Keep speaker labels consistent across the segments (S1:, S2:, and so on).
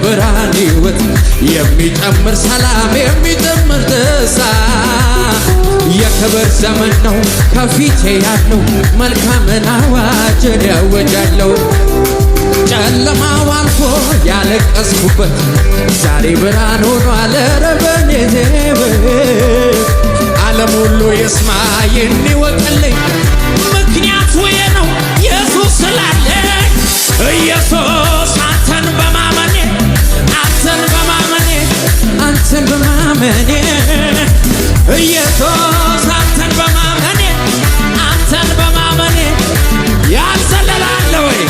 S1: የብርሃን ሕይወት የሚጨምር ሰላም የሚጨምር ደስታ የክብር ዘመን ነው ከፊቴ ያለው መልካምን አዋጅን ያወጃለው ጨለማው አልፎ ያለቀስኩበት ዛሬ ብርሃን ሆኗል ረበኔ ዓለም ሁሉ ይስማ ይወቅልኝ ምክንያቱ ነው ኢየሱስ ስላለኝ ኢየሱስ አንተን በማመኔ አንተን በማመኔ አንተን በማመኔ ኢየሱስ አንተን በማመኔ አንተን በማመኔ ያልዘለላለ ወይ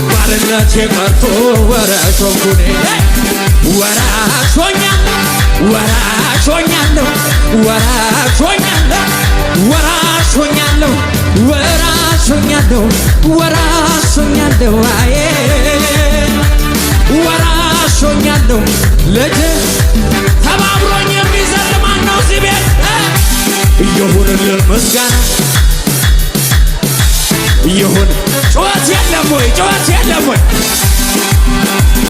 S1: ባርነቴ ቀርቶ ወራሽ ሆንኩኔ ወራሽ ሆኛለሁ ወራሽ ሆኛለሁ ወራሽ ሆኛለሁ ወራሽ ሆኛለሁ ወራሽ ሆኛለሁ ወራሽ ሆኛለሁ አዬ ወራሽ ሆኛለሁ ልጅ ተባብሮኝ የሚዘል ማነው እዚህ ቤት ይሁንልህ ምስጋና ይሁን ጩኸት የለም ወይ ጩኸት የለም ወይ